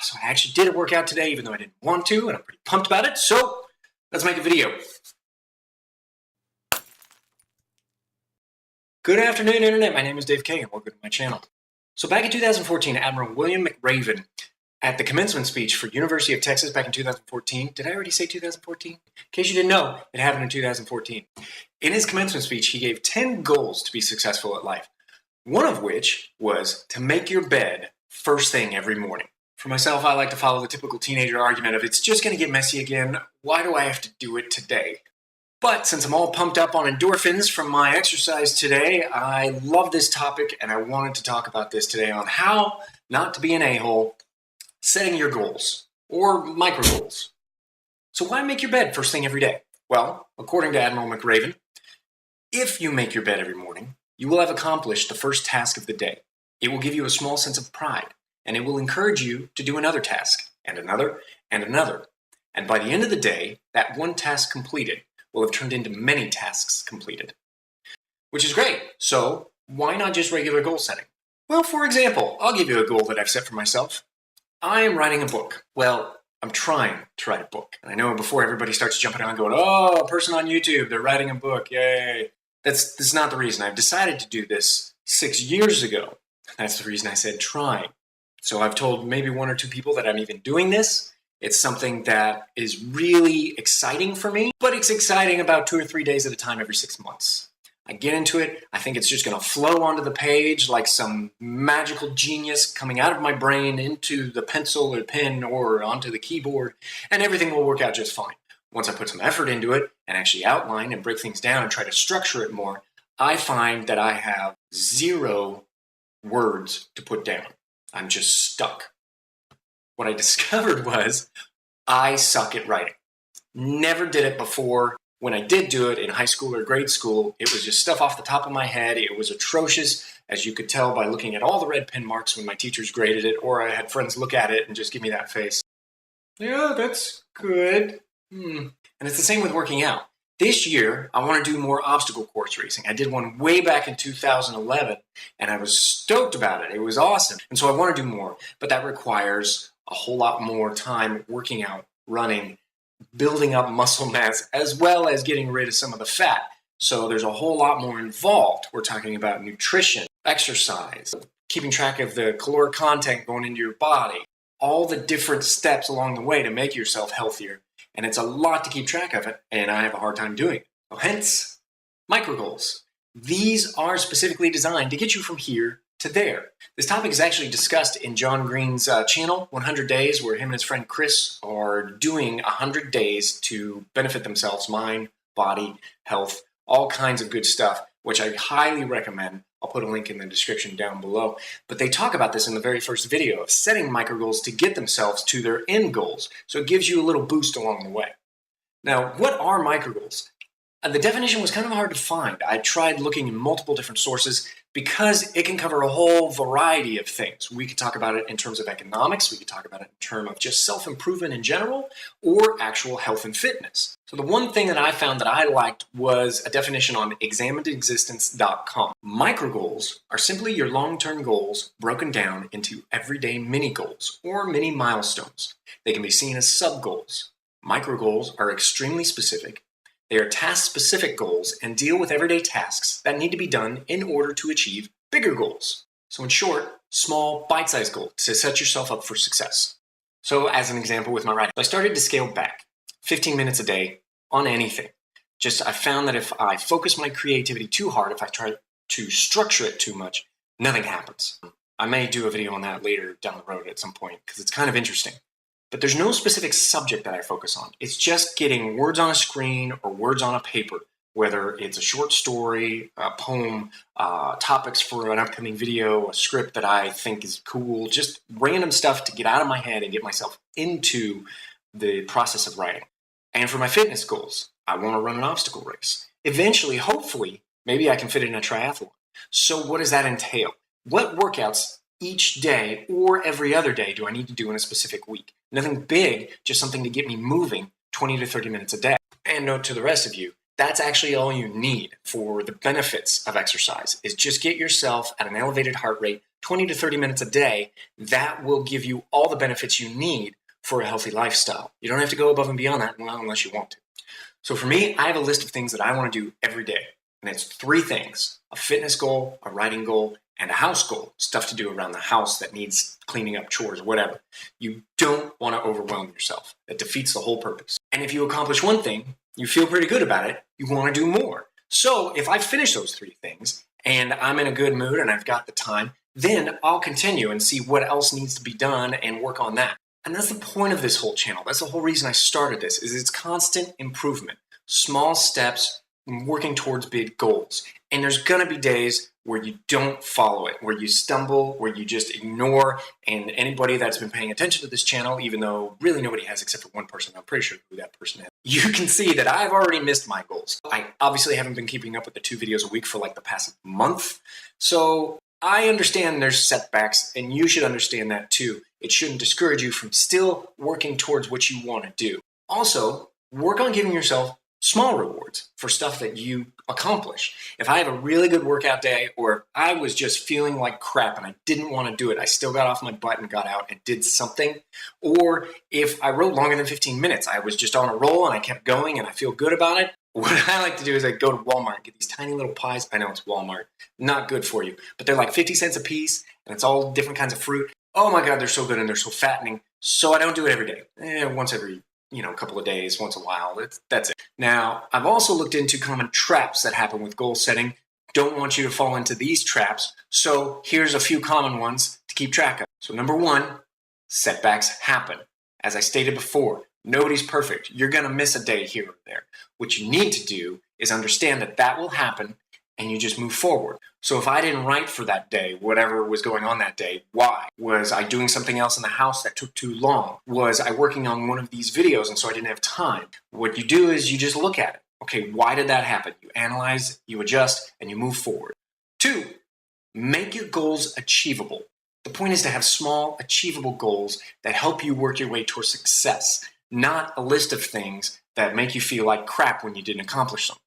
So I actually did a workout today, even though I didn't want to, and I'm pretty pumped about it. So let's make a video. Good afternoon, Internet. My name is Dave K, and welcome to my channel. So back in 2014, Admiral William McRaven, at the commencement speech for University of Texas back in 2014, did I already say 2014? In case you didn't know, it happened in 2014. In his commencement speech, he gave 10 goals to be successful at life, one of which was to make your bed first thing every morning. For myself, I like to follow the typical teenager argument of, it's just going to get messy again, why do I have to do it today? But since I'm all pumped up on endorphins from my exercise today, I love this topic and I wanted to talk about this today on how not to be an a-hole, setting your goals, or micro goals. So why make your bed first thing every day? Well, according to Admiral McRaven, if you make your bed every morning, you will have accomplished the first task of the day. It will give you a small sense of pride, and it will encourage you to do another task, and another, and another. And by the end of the day, that one task completed will have turned into many tasks completed. Which is great. So why not just regular goal setting? Well, for example, I'll give you a goal that I've set for myself. I am writing a book. Well, I'm trying to write a book. And I know before everybody starts jumping on going, oh, a person on YouTube, they're writing a book, yay. That's not the reason. I've decided to do this 6 years ago. That's the reason I said trying. So I've told maybe one or two people that I'm even doing this. It's something that is really exciting for me, but it's exciting about 2 or 3 days at a time every 6 months. I get into it, I think it's just going to flow onto the page like some magical genius coming out of my brain into the pencil or pen or onto the keyboard, and everything will work out just fine. Once I put some effort into it and actually outline and break things down and try to structure it more, I find that I have 0 words to put down. I'm just stuck. What I discovered was I suck at writing. Never did it before. When I did do it in high school or grade school, it was just stuff off the top of my head. It was atrocious, as you could tell by looking at all the red pen marks when my teachers graded it, or I had friends look at it and just give me that face. Yeah, that's good. And it's the same with working out. This year, I want to do more obstacle course racing. I did one way back in 2011, and I was stoked about it. It was awesome. And so I want to do more, but that requires a whole lot more time working out, running, building up muscle mass, as well as getting rid of some of the fat. So there's a whole lot more involved. We're talking about nutrition, exercise, keeping track of the caloric content going into your body, all the different steps along the way to make yourself healthier. And it's a lot to keep track of it, and I have a hard time doing it. So hence, micro goals. These are specifically designed to get you from here to there. This topic is actually discussed in John Green's channel, 100 Days, where him and his friend Chris are doing 100 days to benefit themselves, mind, body, health, all kinds of good stuff, which I highly recommend. I'll put a link in the description down below. But they talk about this in the very first video of setting micro goals to get themselves to their end goals. So it gives you a little boost along the way. Now, what are micro goals? The definition was kind of hard to find. I tried looking in multiple different sources because it can cover a whole variety of things. We could talk about it in terms of economics, we could talk about it in terms of just self-improvement in general, or actual health and fitness. So the one thing that I found that I liked was a definition on examinedexistence.com. Micro goals are simply your long-term goals broken down into everyday mini goals or mini milestones. They can be seen as sub-goals. Micro goals are extremely specific. They are task-specific goals and deal with everyday tasks that need to be done in order to achieve bigger goals. So in short, small, bite-sized goals to set yourself up for success. So as an example with my writing, I started to scale back 15 minutes a day on anything. I found that if I focus my creativity too hard, if I try to structure it too much, nothing happens. I may do a video on that later down the road at some point because it's kind of interesting. But there's no specific subject that I focus on. It's just getting words on a screen or words on a paper, whether it's a short story, a poem, topics for an upcoming video, a script that I think is cool, just random stuff to get out of my head and get myself into the process of writing. And for my fitness goals, I want to run an obstacle race. Eventually, hopefully, maybe I can fit it in a triathlon. So what does that entail? What workouts each day or every other day do I need to do in a specific week? Nothing big, just something to get me moving 20 to 30 minutes a day. And note to the rest of you, that's actually all you need for the benefits of exercise, is just get yourself at an elevated heart rate 20 to 30 minutes a day, that will give you all the benefits you need for a healthy lifestyle. You don't have to go above and beyond that unless you want to. So for me, I have a list of things that I want to do every day. And it's 3 things: a fitness goal, a writing goal, and a house goal. Stuff to do around the house that needs cleaning up, chores, whatever. You don't want to overwhelm yourself. That defeats the whole purpose. And if you accomplish one thing, you feel pretty good about it, you want to do more. So if I finish those 3 things and I'm in a good mood and I've got the time, then I'll continue and see what else needs to be done and work on that. And that's the point of this whole channel. That's the whole reason I started this, is it's constant improvement. Small steps working towards big goals. And there's going to be days where you don't follow it, where you stumble, where you just ignore. And anybody that's been paying attention to this channel, even though really nobody has except for one person, I'm pretty sure who that person is, you can see that I've already missed my goals. I obviously haven't been keeping up with the 2 videos a week for like the past month. So I understand there's setbacks, and you should understand that too. It shouldn't discourage you from still working towards what you want to do. Also, work on giving yourself small rewards for stuff that you accomplish. If I have a really good workout day, or if I was just feeling like crap and I didn't want to do it, I still got off my butt and got out and did something. Or if I wrote longer than 15 minutes, I was just on a roll and I kept going and I feel good about it. What I like to do is I go to Walmart and get these tiny little pies. I know it's Walmart, not good for you, but they're like 50 cents a piece and it's all different kinds of fruit. Oh my God, they're so good and they're so fattening. So I don't do it every day. Once every a couple of days, once in a while. That's it. Now, I've also looked into common traps that happen with goal setting. Don't want you to fall into these traps. So here's a few common ones to keep track of. So number 1, setbacks happen. As I stated before, nobody's perfect. You're going to miss a day here or there. What you need to do is understand that that will happen and you just move forward. So if I didn't write for that day, whatever was going on that day, why? Was I doing something else in the house that took too long? Was I working on one of these videos and so I didn't have time? What you do is you just look at it. Okay, why did that happen? You analyze, you adjust, and you move forward. 2, make your goals achievable. The point is to have small, achievable goals that help you work your way towards success, not a list of things that make you feel like crap when you didn't accomplish them.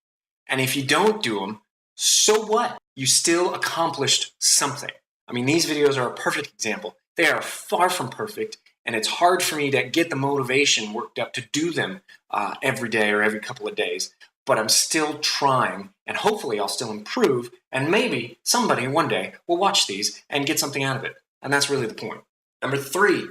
And if you don't do them, so what? You still accomplished something. I mean, these videos are a perfect example. They are far from perfect, and it's hard for me to get the motivation worked up to do them every day or every couple of days. But I'm still trying, and hopefully I'll still improve, and maybe somebody one day will watch these and get something out of it. And that's really the point. Number 3,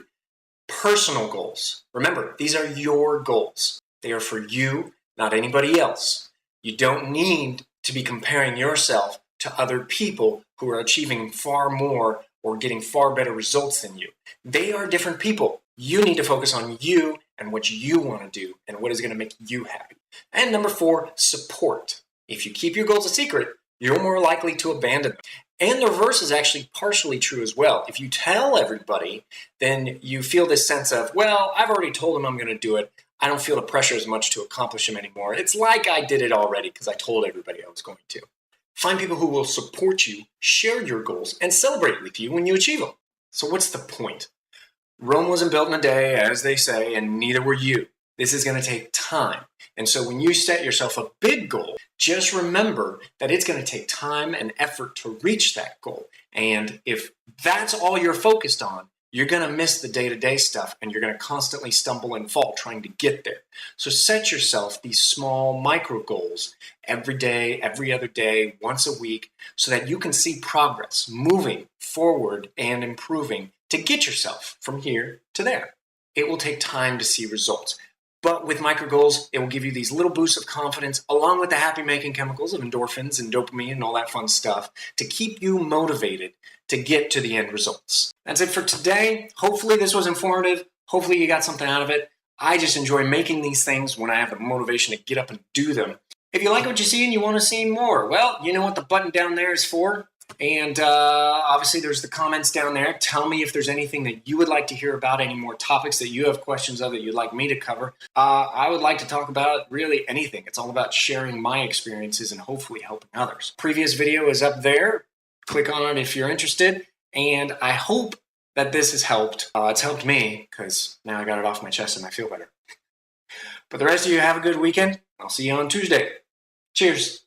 personal goals. Remember, these are your goals. They are for you, not anybody else. You don't need to be comparing yourself to other people who are achieving far more or getting far better results than you. They are different people. You need to focus on you and what you want to do and what is going to make you happy. And number 4, support. If you keep your goals a secret, you're more likely to abandon them. And the reverse is actually partially true as well. If you tell everybody, then you feel this sense of, well, I've already told them I'm going to do it. I don't feel the pressure as much to accomplish them anymore. It's like I did it already because I told everybody I was going to. Find people who will support you, share your goals, and celebrate with you when you achieve them. So what's the point? Rome wasn't built in a day, as they say, and neither were you. This is going to take time. And so when you set yourself a big goal, just remember that it's going to take time and effort to reach that goal. And if that's all you're focused on, you're going to miss the day-to-day stuff and you're going to constantly stumble and fall trying to get there. So set yourself these small micro goals every day, every other day, once a week, so that you can see progress moving forward and improving to get yourself from here to there. It will take time to see results. But with microgoals, it will give you these little boosts of confidence along with the happy-making chemicals of endorphins and dopamine and all that fun stuff to keep you motivated to get to the end results. That's it for today. Hopefully this was informative. Hopefully you got something out of it. I just enjoy making these things when I have the motivation to get up and do them. If you like what you see and you want to see more, well, you know what the button down there is for. And obviously there's the comments down there. Tell me if there's anything that you would like to hear about, any more topics that you have questions of that you'd like me to cover. I would like to talk about really anything. It's all about sharing my experiences and hopefully helping others. Previous video is up there. Click on it if you're interested. And I hope that this has helped. It's helped me because now I got it off my chest and I feel better. But the rest of you have a good weekend. I'll see you on Tuesday. Cheers.